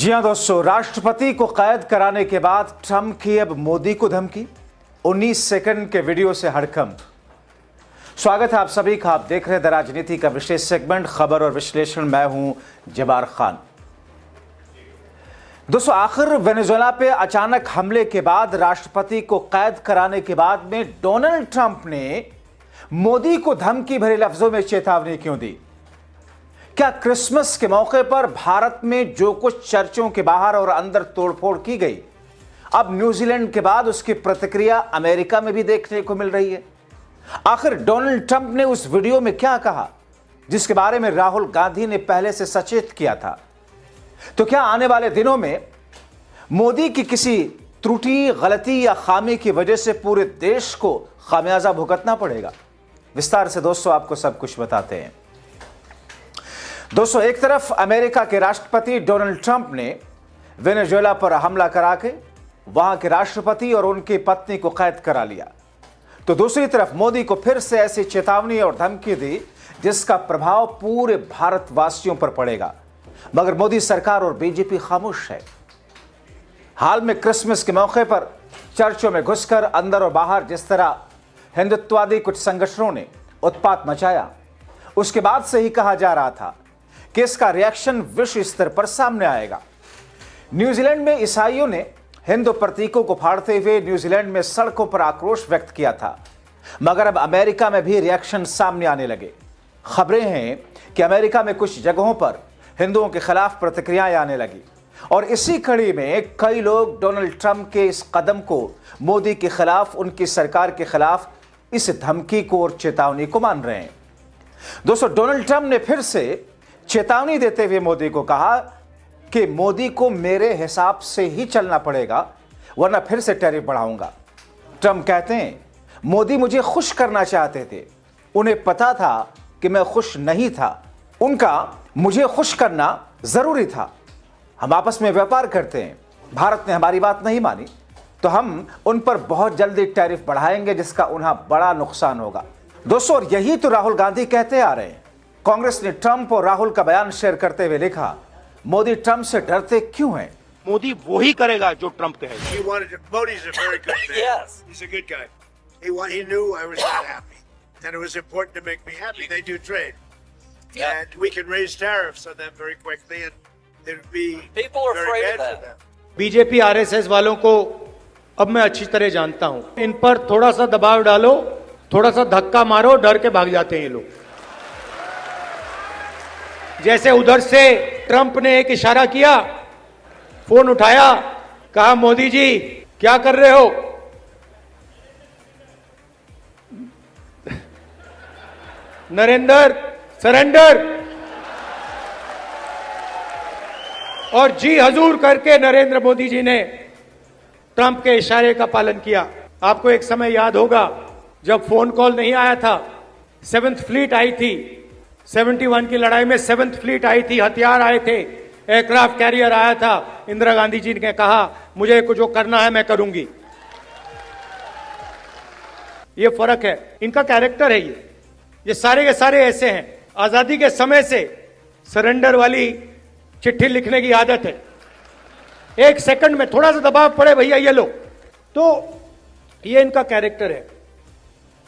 जी हां दोस्तों, राष्ट्रपति को कैद कराने के बाद ट्रंप की अब मोदी को धमकी। 19 सेकंड के वीडियो से हड़कंप। स्वागत है आप सभी का। आप देख रहे हैं द राजनीति का विशेष सेगमेंट खबर और विश्लेषण। मैं हूं जबार खान। दोस्तों, आखिर वेनेजुएला पे अचानक हमले के बाद राष्ट्रपति को कैद कराने के बाद में डोनाल्ड ट्रंप ने मोदी को धमकी भरे लफ्जों में चेतावनी क्यों दी? क्या क्रिसमस के मौके पर भारत में जो कुछ चर्चों के बाहर और अंदर तोड़फोड़ की गई, अब न्यूजीलैंड के बाद उसकी प्रतिक्रिया अमेरिका में भी देखने को मिल रही है? आखिर डोनाल्ड ट्रंप ने उस वीडियो में क्या कहा जिसके बारे में राहुल गांधी ने पहले से सचेत किया था? तो क्या आने वाले दिनों में मोदी की किसी त्रुटि, गलती या खामी की वजह से पूरे देश को खामियाजा भुगतना पड़ेगा? विस्तार से दोस्तों आपको सब कुछ बताते हैं। दोस्तों, एक तरफ अमेरिका के राष्ट्रपति डोनाल्ड ट्रंप ने वेनेजुएला पर हमला करा के वहां के राष्ट्रपति और उनकी पत्नी को कैद करा लिया, तो दूसरी तरफ मोदी को फिर से ऐसी चेतावनी और धमकी दी जिसका प्रभाव पूरे भारतवासियों पर पड़ेगा। मगर मोदी सरकार और बीजेपी खामोश है। हाल में क्रिसमस के मौके पर चर्चों में घुसकर अंदर और बाहर जिस तरह हिंदुत्ववादी कुछ संगठनों ने उत्पात मचाया, उसके बाद से ही कहा जा रहा था कि इसका रिएक्शन विश्व स्तर पर सामने आएगा। न्यूजीलैंड में ईसाइयों ने हिंदू प्रतीकों को फाड़ते हुए न्यूजीलैंड में सड़कों पर आक्रोश व्यक्त किया था, मगर अब अमेरिका में भी रिएक्शन सामने आने लगे। खबरें हैं कि अमेरिका में कुछ जगहों पर हिंदुओं के खिलाफ प्रतिक्रियाएं आने लगी और इसी कड़ी में कई लोग डोनाल्ड ट्रंप के इस कदम को मोदी के खिलाफ, उनकी सरकार के खिलाफ इस धमकी को और चेतावनी को मान रहे हैं। दोस्तों, डोनाल्ड ट्रंप ने फिर से चेतावनी देते हुए मोदी को कहा कि मोदी को मेरे हिसाब से ही चलना पड़ेगा, वरना फिर से टैरिफ बढ़ाऊंगा। ट्रंप कहते हैं, मोदी मुझे खुश करना चाहते थे, उन्हें पता था कि मैं खुश नहीं था, उनका मुझे खुश करना जरूरी था। हम आपस में व्यापार करते हैं, भारत ने हमारी बात नहीं मानी तो हम उन पर बहुत जल्दी टैरिफ बढ़ाएंगे जिसका उन्हें बड़ा नुकसान होगा। दोस्तों, और यही तो राहुल गांधी कहते आ रहे हैं। कांग्रेस ने ट्रंप और राहुल का बयान शेयर करते हुए लिखा, मोदी ट्रंप से डरते क्यों हैं? मोदी वही करेगा जो ट्रंप कहे। Modi's a very good man. Yes. He's a good guy. He knew I was not happy. And it was important to make me happy. They do trade. Yeah. And we can raise tariffs on them very quickly and it would be People are very afraid bad of for that. them. BJP RSS वालों को अब मैं अच्छी तरह जानता हूं। इन पर थोड़ा सा दबाव डालो, थोड़ा सा धक्का मारो, डर के भाग जाते हैं ये लोग। जैसे उधर से ट्रंप ने एक इशारा किया, फोन उठाया, कहा मोदी जी क्या कर रहे हो? नरेंद्र सरेंडर, और जी हजूर करके नरेंद्र मोदी जी ने ट्रंप के इशारे का पालन किया। आपको एक समय याद होगा जब फोन कॉल नहीं आया था, 7th फ्लीट आई थी, 71 की लड़ाई में 7th फ्लीट आई थी, हथियार आए थे, एयरक्राफ्ट कैरियर आया था। इंदिरा गांधी जी ने कहा मुझे कुछ जो करना है मैं करूंगी। ये फर्क है, इनका कैरेक्टर है। ये सारे के सारे ऐसे हैं। आजादी के समय से सरेंडर वाली चिट्ठी लिखने की आदत है। एक सेकंड में थोड़ा सा दबाव पड़े, भैया ये लो, तो ये इनका कैरेक्टर है।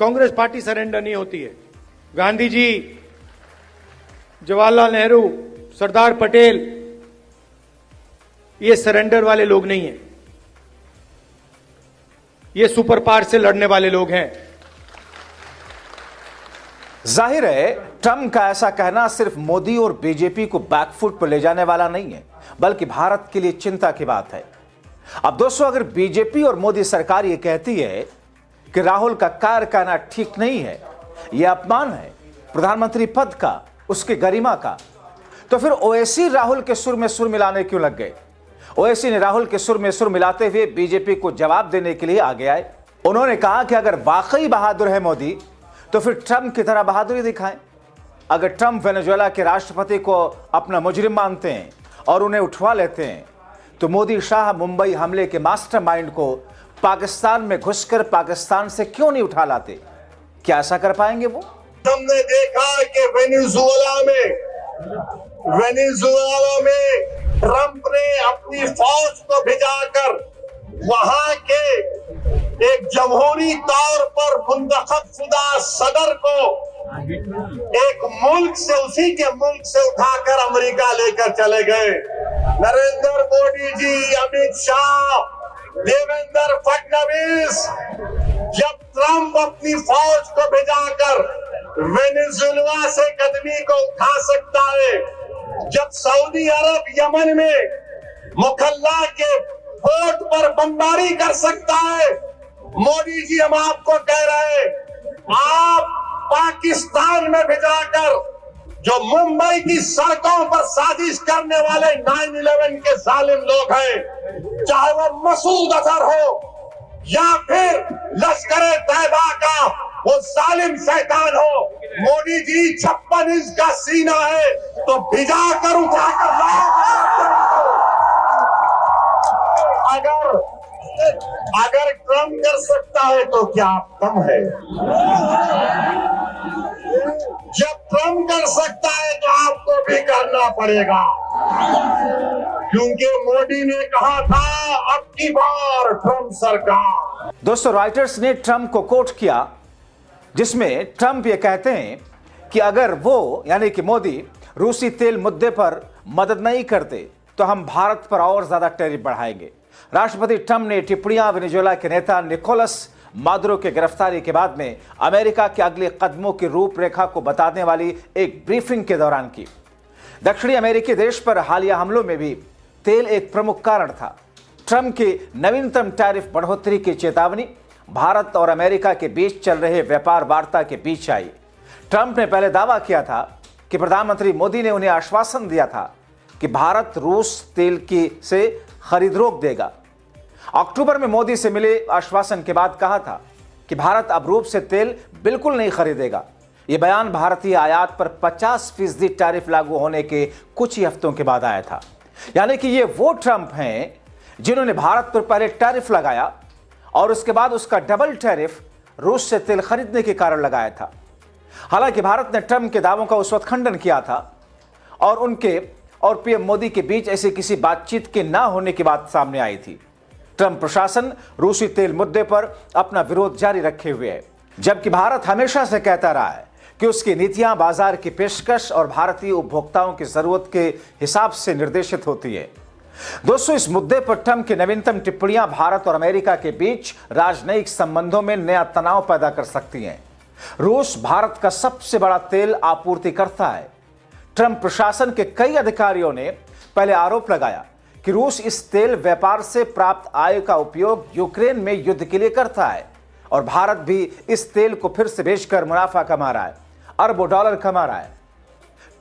कांग्रेस पार्टी सरेंडर नहीं होती है। गांधी जी, जवाहरलाल नेहरू, सरदार पटेल, ये सरेंडर वाले लोग नहीं हैं। ये सुपर पावर से लड़ने वाले लोग हैं। जाहिर है, ट्रंप का ऐसा कहना सिर्फ मोदी और बीजेपी को बैकफुट पर ले जाने वाला नहीं है, बल्कि भारत के लिए चिंता की बात है। अब दोस्तों, अगर बीजेपी और मोदी सरकार ये कहती है कि राहुल का कार्य कहना ठीक नहीं है, यह अपमान है प्रधानमंत्री पद का, उसकी गरिमा का, तो फिर ओवैसी राहुल के सुर में सुर मिलाने क्यों लग गए? ओवैसी ने राहुल के सुर में सुर मिलाते हुए बीजेपी को जवाब देने के लिए आगे आए। उन्होंने कहा कि अगर वाकई बहादुर है मोदी तो फिर ट्रंप की तरह बहादुरी दिखाएं। अगर ट्रंप वेनेजुएला के राष्ट्रपति को अपना मुजरिम मानते हैं और उन्हें उठवा लेते हैं, तो मोदी शाह मुंबई हमले के मास्टरमाइंड को पाकिस्तान में घुसकर पाकिस्तान से क्यों नहीं उठा लाते? क्या ऐसा कर पाएंगे वो? हमने देखा कि वेनेजुएला में ट्रंप ने अपनी फौज को भिजाकर वहां के एक जमहूरी तौर पर मुंतखब शुदा सदर को एक मुल्क से, उसी के मुल्क से उठाकर अमेरिका लेकर चले गए। नरेंद्र मोदी जी, अमित शाह, देवेंद्र फडणवीस, जब ट्रंप अपनी फौज को भिजाकर वेनेजुएला से कदमी को उठा सकता है, जब सऊदी अरब यमन में मुखल्ला के पोर्ट पर बमबारी कर सकता है, मोदी जी हम आपको कह रहे हैं, आप पाकिस्तान में भिजाकर जो मुंबई की सड़कों पर साजिश करने वाले 9/11 के जालिम लोग हैं, चाहे वो मसूद अजहर हो या फिर लश्कर तैयबा का वो जालिम शैतान हो, मोदी जी 56 इंच का सीना है तो भिजाकर उठाकर अगर ट्रंप कर सकता है तो क्या आप कम है? जब ट्रंप कर सकता है तो आपको भी करना पड़ेगा, क्योंकि मोदी ने कहा था अब की बार ट्रंप सरकार। दोस्तों, रॉयटर्स ने ट्रंप को कोट किया, जिसमें ट्रंप ये कहते हैं कि अगर वो यानी कि मोदी रूसी तेल मुद्दे पर मदद नहीं करते तो हम भारत पर और ज्यादा टैरिफ बढ़ाएंगे। राष्ट्रपति ट्रंप ने टिप्पणियां वेनेजुएला के नेता निकोलस मादुरो के गिरफ्तारी के बाद में अमेरिका के अगले कदमों की रूपरेखा को बताने वाली एक ब्रीफिंग के दौरान की। दक्षिणी अमेरिकी देश पर हालिया हमलों में भी तेल एक प्रमुख कारण था। ट्रंप की नवीनतम टैरिफ बढ़ोतरी की चेतावनी भारत और अमेरिका के बीच चल रहे व्यापार वार्ता के बीच आई। ट्रंप ने पहले दावा किया था कि प्रधानमंत्री मोदी ने उन्हें आश्वासन दिया था कि भारत रूस तेल की से खरीद रोक देगा। अक्टूबर में मोदी से मिले आश्वासन के बाद कहा था कि भारत अब रूस से तेल बिल्कुल नहीं खरीदेगा। यह बयान भारतीय आयात पर 50% टैरिफ लागू होने के कुछ ही हफ्तों के बाद आया था। यानी कि ये वो ट्रंप हैं जिन्होंने भारत पर पहले टैरिफ लगाया और उसके बाद उसका डबल टैरिफ रूस से तेल खरीदने के कारण लगाया था। हालांकि भारत ने ट्रंप के दावों का उस वक्त खंडन किया था और उनके और पीएम मोदी के बीच ऐसी किसी बातचीत के ना होने की बात सामने आई थी। ट्रंप प्रशासन रूसी तेल मुद्दे पर अपना विरोध जारी रखे हुए है, जबकि भारत हमेशा से कहता रहा है कि उसकी नीतियां बाजार की पेशकश और भारतीय उपभोक्ताओं की जरूरत के हिसाब से निर्देशित होती है। दोस्तों, इस मुद्दे पर ट्रंप की नवीनतम टिप्पणियां भारत और अमेरिका के बीच राजनयिक संबंधों में नया तनाव पैदा कर सकती हैं। रूस भारत का सबसे बड़ा तेल आपूर्तिकर्ता है। ट्रंप प्रशासन के कई अधिकारियों ने पहले आरोप लगाया कि रूस इस तेल व्यापार से प्राप्त आय का उपयोग यूक्रेन में युद्ध के लिए करता है और भारत भी इस तेल को फिर से बेचकर मुनाफा कमा रहा है, अरबों डॉलर कमा रहा है।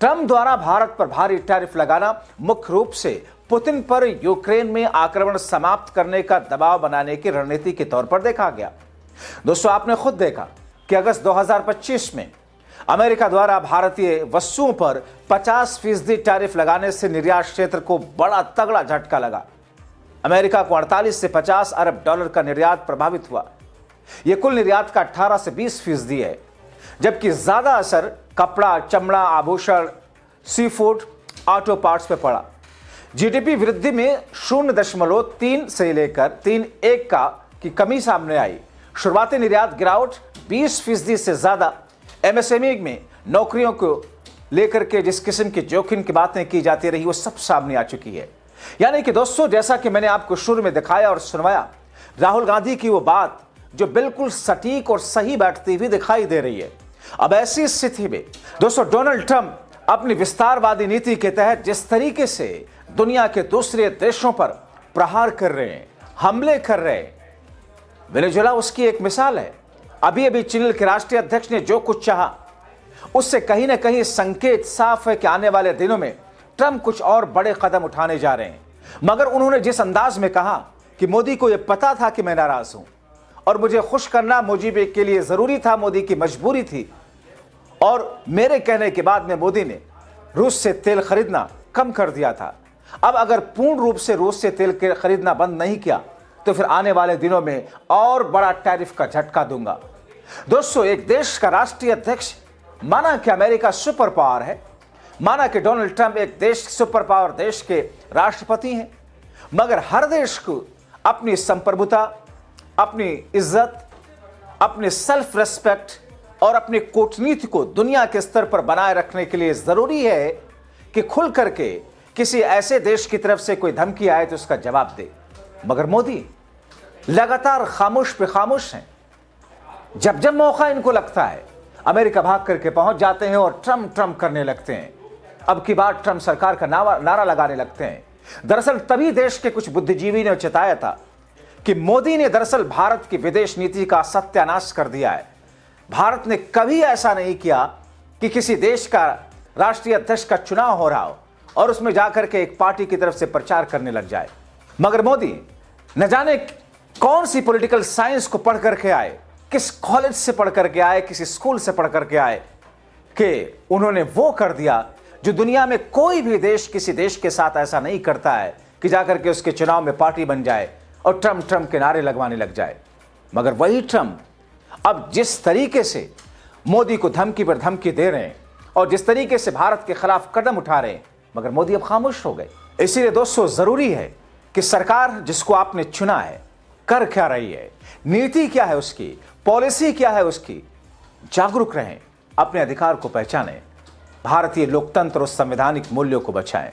ट्रंप द्वारा भारत पर भारी टैरिफ लगाना मुख्य रूप से पुतिन पर यूक्रेन में आक्रमण समाप्त करने का दबाव बनाने की रणनीति के तौर पर देखा गया। दोस्तों, आपने खुद देखा कि अगस्त 2025 में अमेरिका द्वारा भारतीय वस्तुओं पर 50% टैरिफ लगाने से निर्यात क्षेत्र को बड़ा तगड़ा झटका लगा। अमेरिका को 48 से 50 अरब डॉलर का निर्यात प्रभावित हुआ। यह कुल निर्यात का 18 से 20% है, जबकि ज्यादा असर कपड़ा, चमड़ा, आभूषण, सी फूड, ऑटो पार्ट्स पे पड़ा। जीडीपी वृद्धि में 0.3 से लेकर 3.1 की कमी सामने आई। शुरुआती निर्यात गिरावट 20% से ज्यादा। एमएसएमई में नौकरियों को लेकर के जिस किस्म की जोखिम की बातें की जाती रही वो सब सामने आ चुकी है। यानी कि दोस्तों, जैसा कि मैंने आपको शुरू में दिखाया और सुनवाया, राहुल गांधी की वो बात जो बिल्कुल सटीक और सही बैठती हुई दिखाई दे रही है। अब ऐसी स्थिति में दोस्तों, डोनाल्ड ट्रंप अपनी विस्तारवादी नीति के तहत जिस तरीके से दुनिया के दूसरे देशों पर प्रहार कर रहे हैं, हमले कर रहे हैं, वेनेजुएला उसकी एक मिसाल है। अभी अभी चिली के राष्ट्रीय अध्यक्ष ने जो कुछ चाहा, उससे कहीं ना कहीं संकेत साफ है कि आने वाले दिनों में ट्रंप कुछ और बड़े कदम उठाने जा रहे हैं। मगर उन्होंने जिस अंदाज में कहा कि मोदी को यह पता था कि मैं नाराज हूं और मुझे खुश करना मुझे के लिए जरूरी था, मोदी की मजबूरी थी, और मेरे कहने के बाद में मोदी ने रूस से तेल खरीदना कम कर दिया था। अब अगर पूर्ण रूप से रूस से तेल खरीदना बंद नहीं किया तो फिर आने वाले दिनों में और बड़ा टैरिफ का झटका दूंगा। दोस्तों, एक देश का राष्ट्रीय अध्यक्ष माना कि अमेरिका सुपर पावर है, माना कि डोनाल्ड ट्रंप एक देश सुपर पावर देश के राष्ट्रपति हैं, मगर हर देश को अपनी संप्रभुता, अपनी इज्जत, अपने सेल्फ रेस्पेक्ट और अपनी कूटनीति को दुनिया के स्तर पर बनाए रखने के लिए जरूरी है कि खुल करके किसी ऐसे देश की तरफ से कोई धमकी आए तो उसका जवाब दे। मगर मोदी लगातार खामोश पे खामोश हैं। जब जब मौका इनको लगता है अमेरिका भाग करके पहुंच जाते हैं और ट्रम्प ट्रम्प करने लगते हैं। अब की बार ट्रम्प सरकार का नारा लगाने लगते हैं। दरअसल तभी देश के कुछ बुद्धिजीवी ने चेताया था कि मोदी ने दरअसल भारत की विदेश नीति का सत्यानाश कर दिया है। भारत ने कभी ऐसा नहीं किया कि किसी देश का राष्ट्रीय अध्यक्ष का चुनाव हो रहा हो और उसमें जाकर के एक पार्टी की तरफ से प्रचार करने लग जाए। मगर मोदी न जाने कौन सी पॉलिटिकल साइंस को पढ़ करके आए, किस कॉलेज से पढ़ करके आए, किस स्कूल से पढ़ करके आए कि उन्होंने वो कर दिया जो दुनिया में कोई भी देश किसी देश के साथ ऐसा नहीं करता है कि जाकर के उसके चुनाव में पार्टी बन जाए और ट्रम्प ट्रम्प के नारे लगवाने लग जाए। मगर वही ट्रम्प अब जिस तरीके से मोदी को धमकी पर धमकी दे रहे हैं और जिस तरीके से भारत के खिलाफ कदम उठा रहे हैं, मगर मोदी अब खामोश हो गए। इसीलिए दोस्तों जरूरी है कि सरकार जिसको आपने चुना है कर क्या रही है, नीति क्या है उसकी, पॉलिसी क्या है उसकी, जागरूक रहें, अपने अधिकार को पहचानें, भारतीय लोकतंत्र और संवैधानिक मूल्यों को बचाएं।